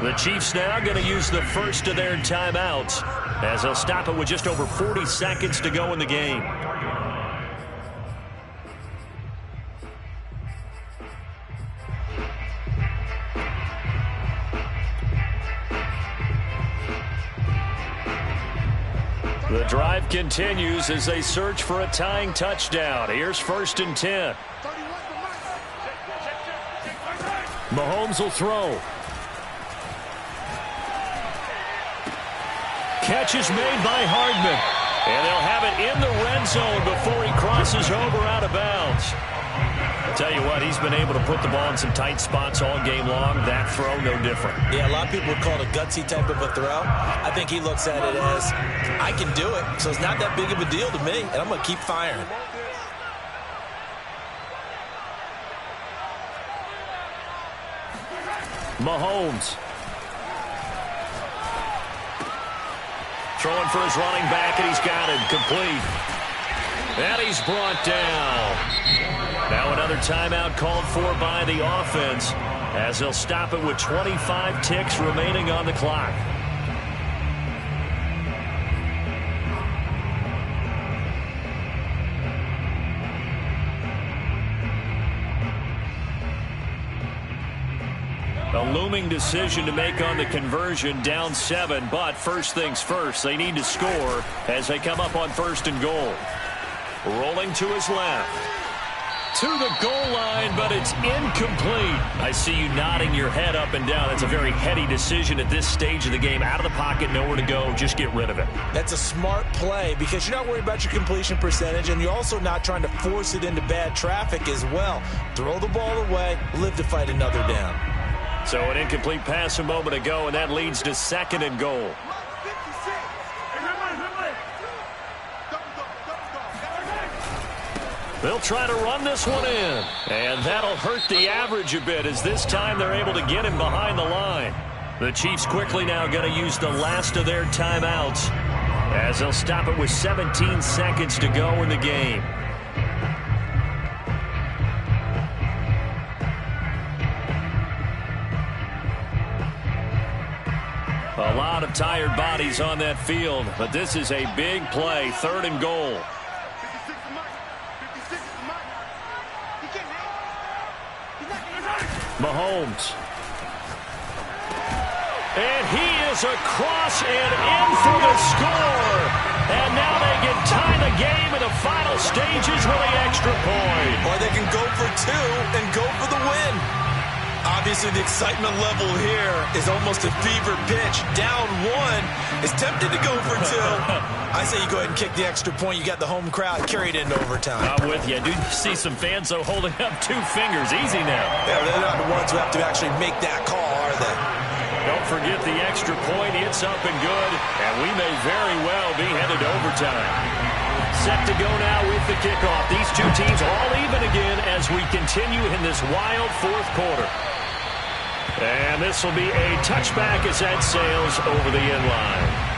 The Chiefs now going to use the first of their timeouts as they'll stop it with just over 40 seconds to go in the game. The drive continues as they search for a tying touchdown. Here's 1st and 10. Mahomes will throw. Catch is made by Hardman. And they'll have it in the red zone before he crosses over out of bounds. Tell you what, he's been able to put the ball in some tight spots all game long. That throw, no different. Yeah, a lot of people would call it a gutsy type of a throw. I think he looks at it as, I can do it, so it's not that big of a deal to me, and I'm going to keep firing. Mahomes. Throwing for his running back, and he's got it complete. And he's brought down. Now another timeout called for by the offense as they'll stop it with 25 ticks remaining on the clock. A looming decision to make on the conversion, down 7, but first things first, they need to score as they come up on 1st and goal. Rolling to his left. To the goal line, but it's incomplete. I see you nodding your head up and down. That's a very heady decision at this stage of the game. Out of the pocket, nowhere to go. Just get rid of it. That's a smart play because you're not worried about your completion percentage, and you're also not trying to force it into bad traffic as well. Throw the ball away, live to fight another down. So an incomplete pass a moment ago, and that leads to 2nd and goal. They'll try to run this one in, and that'll hurt the average a bit as this time they're able to get him behind the line. The Chiefs quickly now going to use the last of their timeouts as they'll stop it with 17 seconds to go in the game. A lot of tired bodies on that field, but this is a big play, 3rd and goal. Mahomes. And he is across and in for the score. And now they can tie the game in the final stages with the extra point. Or they can go for 2 and go for the win. Obviously, the excitement level here is almost a fever pitch. Down 1 is tempted to go for 2. I say you go ahead and kick the extra point. You got the home crowd, carry it into overtime. I'm with you. I do see some fans, though, holding up 2 fingers. Easy now. Yeah, they're not the ones who have to actually make that call, are they? Don't forget the extra point. It's up and good, and we may very well be headed to overtime. Set to go now with the kickoff. These 2 teams all even again as we continue in this wild 4th quarter. And this will be a touchback as that sails over the end line.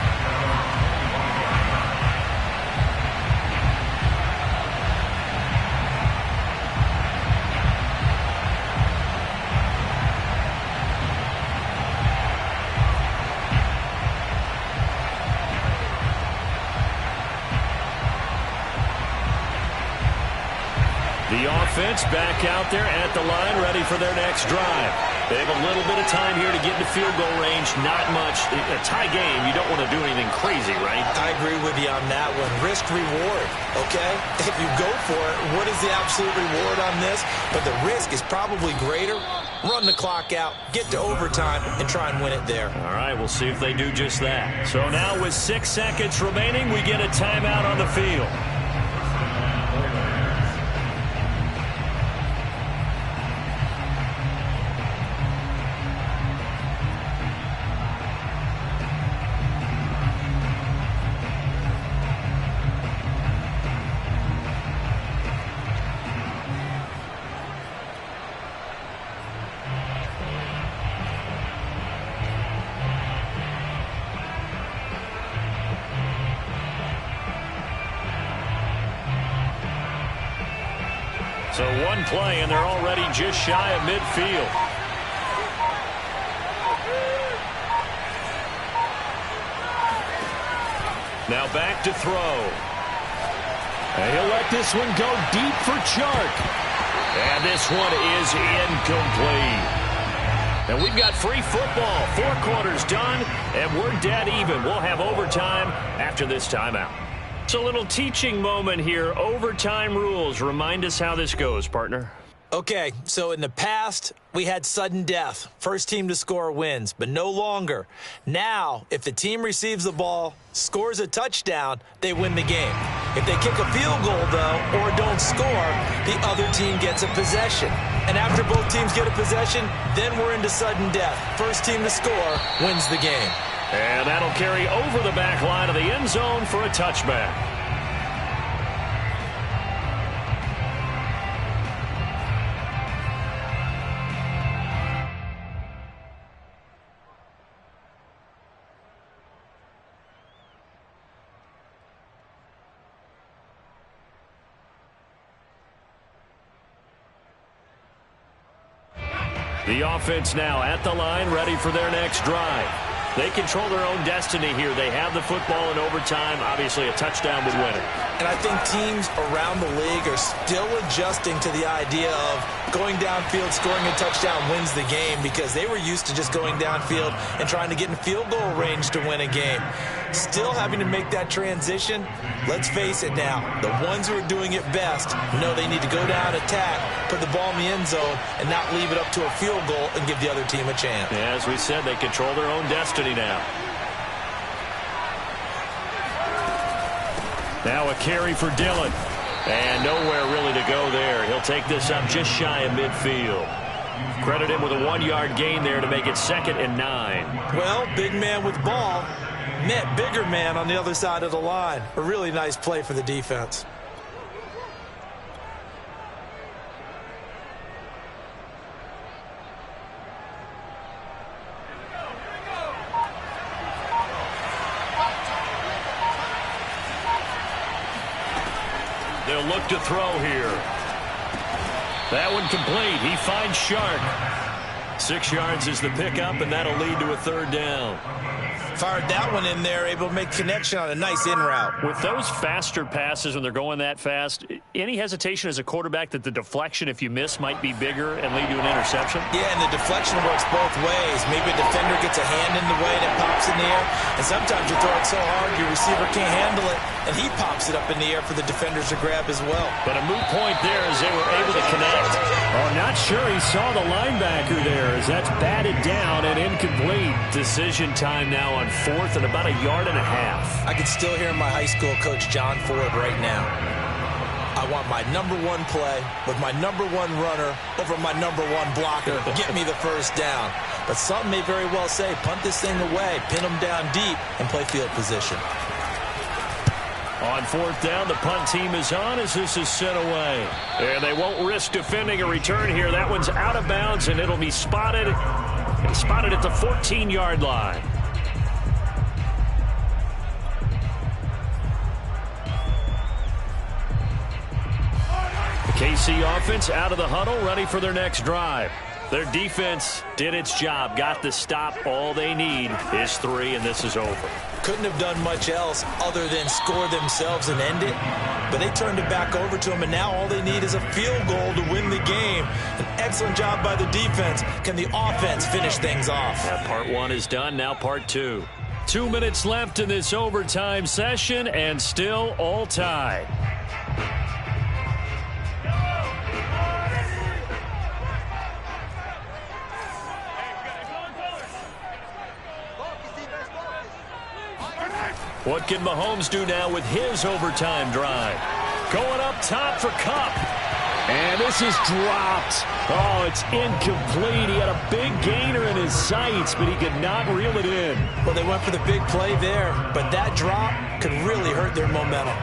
The offense back out there at the line, ready for their next drive. They have a little bit of time here to get into field goal range. Not much. A tie game, you don't want to do anything crazy, right? I agree with you on that one. Risk reward, okay? If you go for it, what is the absolute reward on this? But the risk is probably greater. Run the clock out, get to overtime, and try and win it there. All right, we'll see if they do just that. So now with 6 seconds remaining, we get a timeout on the field. So 1 play, and they're already just shy of midfield. Now back to throw. And he'll let this one go deep for Chark. And this one is incomplete. And we've got free football. 4 quarters done, and we're dead even. We'll have overtime after this timeout. It's a little teaching moment here. Overtime rules. Remind us how this goes, partner. Okay, so in the past, we had sudden death. First team to score wins, but no longer. Now, if the team receives the ball, scores a touchdown, they win the game. If they kick a field goal, though, or don't score, the other team gets a possession. And after both teams get a possession, then we're into sudden death. First team to score wins the game. And that'll carry over the back line of the end zone for a touchback. The offense now at the line, ready for their next drive. They control their own destiny here. They have the football in overtime. Obviously, a touchdown would win it. And I think teams around the league are still adjusting to the idea of going downfield, scoring a touchdown wins the game, because they were used to just going downfield and trying to get in field goal range to win a game. Still having to make that transition. Let's face it now, the ones who are doing it best know they need to go down, attack, put the ball in the end zone, and not leave it up to a field goal and give the other team a chance. Yeah, as we said, they control their own destiny now. Now a carry for Dillon. And nowhere really to go there. He'll take this up just shy of midfield. Credit him with a 1-yard gain there to make it 2nd and 9. Well, big man with ball met bigger man on the other side of the line. A really nice play for the defense. They'll look to throw here. That one complete. He finds Shark. 6 yards is the pickup, and that'll lead to a 3rd down. Fired that one in there, able to make connection on a nice in route. With those faster passes when they're going that fast, any hesitation as a quarterback that the deflection, if you miss, might be bigger and lead to an interception? Yeah, and the deflection works both ways. Maybe a defender gets a hand in the way and it pops in the air, and sometimes you throw it so hard your receiver can't handle it, and he pops it up in the air for the defenders to grab as well. But a moot point there as they were able to connect. Oh, not sure he saw the linebacker there as that's batted down and incomplete. Decision time now on 4th and about 1.5 yards. I can still hear my high school coach John Ford right now. I want my #1 play with my #1 runner over my #1 blocker. Get me the 1st down. But some may very well say, punt this thing away, pin them down deep, and play field position. On 4th down, the punt team is on as this is sent away. And they won't risk defending a return here. That one's out of bounds, and it'll be spotted. Spotted at the 14-yard line. The KC offense out of the huddle, ready for their next drive. Their defense did its job, got the stop. All they need is 3, and this is over. Couldn't have done much else other than score themselves and end it. But they turned it back over to them, and now all they need is a field goal to win the game. An excellent job by the defense. Can the offense finish things off? Yeah, part 1 is done, now part 2. 2 minutes left in this overtime session, and still all tied. What can Mahomes do now with his overtime drive? Going up top for Kupp. And this is dropped. Oh, it's incomplete. He had a big gainer in his sights, but he could not reel it in. Well, they went for the big play there, but that drop could really hurt their momentum.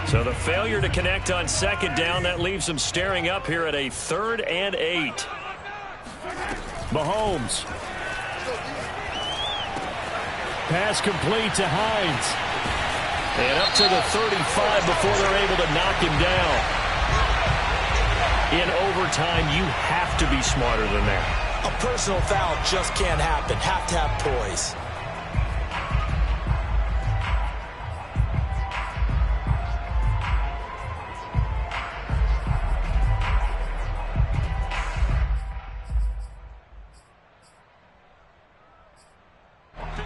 So the failure to connect on 2nd down, that leaves them staring up here at a 3rd and 8. Mahomes. Pass complete to Hines. And up to the 35 before they're able to knock him down. In overtime, you have to be smarter than that. A personal foul just can't happen. Have to have poise.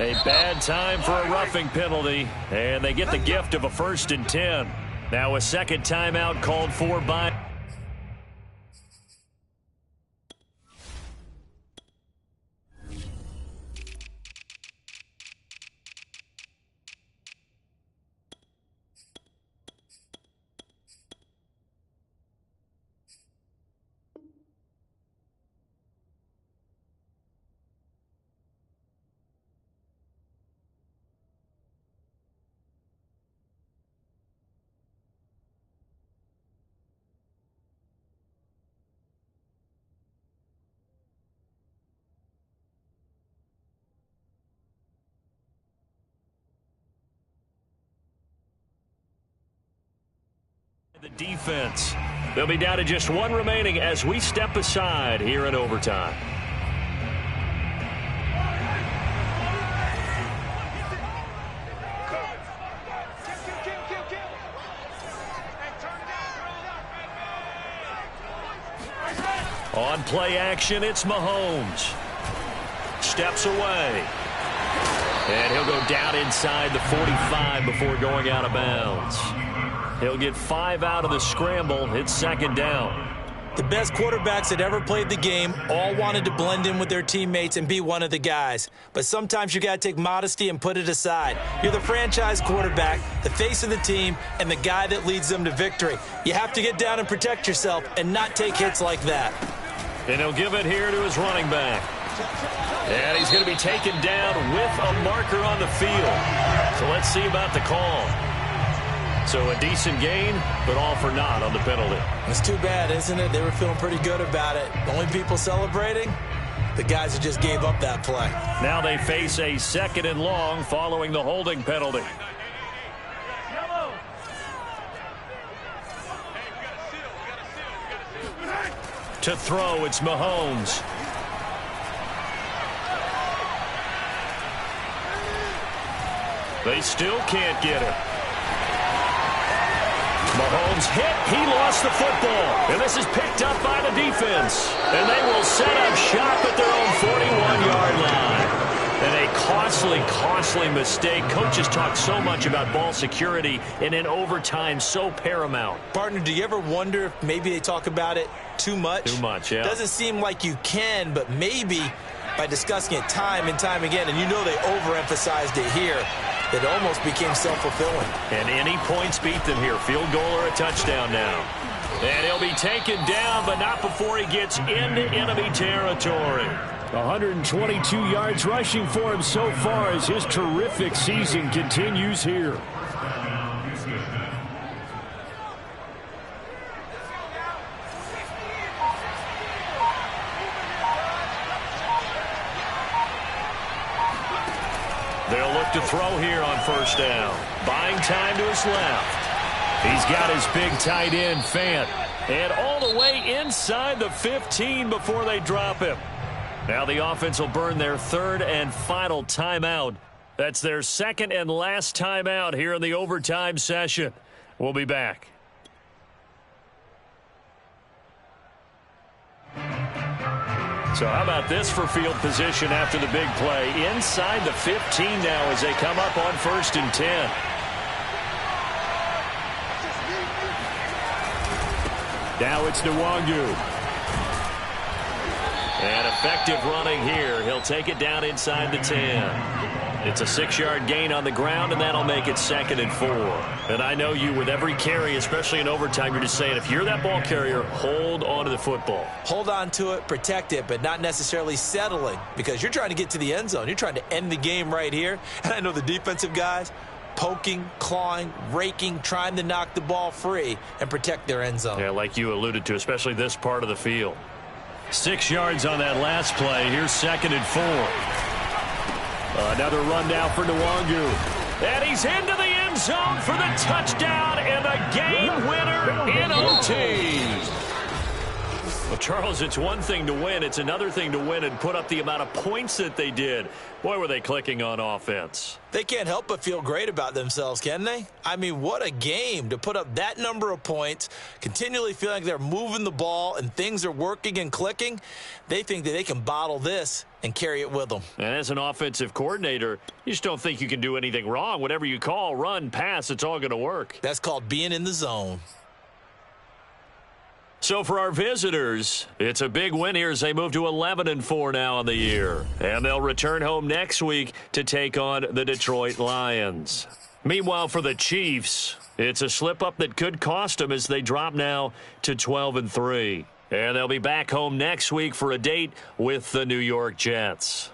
A bad time for a roughing penalty, and they get the gift of a 1st and 10. Now a 2nd timeout called for by... The defense. They'll be down to just one remaining as we step aside here in overtime. On play action, it's Mahomes. Steps away. And he'll go down inside the 45 before going out of bounds. He'll get 5 out of the scramble. It's second down. The best quarterbacks that ever played the game all wanted to blend in with their teammates and be one of the guys. But sometimes you got to take modesty and put it aside. You're the franchise quarterback, the face of the team, and the guy that leads them to victory. You have to get down and protect yourself and not take hits like that. And he'll give it here to his running back. And he's going to be taken down with a marker on the field. So let's see about the call. So a decent gain, but all for naught on the penalty. It's too bad, isn't it? They were feeling pretty good about it. The only people celebrating, the guys who just gave up that play. Now they face a 2nd and long following the holding penalty. To throw, it's Mahomes. They still can't get him. Mahomes hit. He lost the football. And this is picked up by the defense. And they will set up shop at their own 41-yard line. And a costly mistake. Coaches talk so much about ball security, and in overtime, so paramount. Partner, do you ever wonder if maybe they talk about it too much? Too much, yeah. Doesn't seem like you can, but maybe by discussing it time and time again, and you know they overemphasized it here, it almost became self-fulfilling. And any points beat them here. Field goal or a touchdown now. And he'll be taken down, but not before he gets into enemy territory. 122 yards rushing for him so far as his terrific season continues here. They'll look to throw here on first down. Buying time to his left. He's got his big tight end, Fant. And all the way inside the 15 before they drop him. Now the offense will burn their 3rd and final timeout. That's their 2nd and last timeout here in the overtime session. We'll be back. So how about this for field position after the big play? Inside the 15 now as they come up on 1st and 10. Now it's Nwangu. And effective running here. He'll take it down inside the 10. It's a 6-yard gain on the ground, and that'll make it 2nd and 4. And I know you, with every carry, especially in overtime, you're just saying, if you're that ball carrier, hold on to the football. Hold on to it, protect it, but not necessarily settling, because you're trying to get to the end zone. You're trying to end the game right here. And I know the defensive guys poking, clawing, raking, trying to knock the ball free and protect their end zone. Yeah, like you alluded to, especially this part of the field. 6 yards on that last play. Here's 2nd and 4. Another run now for Nwangu. And he's into the end zone for the touchdown and the game winner in OT. Well, Charles, it's one thing to win. It's another thing to win and put up the amount of points that they did. Boy, were they clicking on offense. They can't help but feel great about themselves, can they? I mean, what a game to put up that number of points, continually feeling like they're moving the ball and things are working and clicking. They think that they can bottle this and carry it with them. And as an offensive coordinator, you just don't think you can do anything wrong. Whatever you call, run, pass, it's all going to work. That's called being in the zone. So for our visitors, it's a big win here as they move to 11-4 now on the year. And they'll return home next week to take on the Detroit Lions. Meanwhile, for the Chiefs, it's a slip-up that could cost them as they drop now to 12-3. And they'll be back home next week for a date with the New York Jets.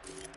you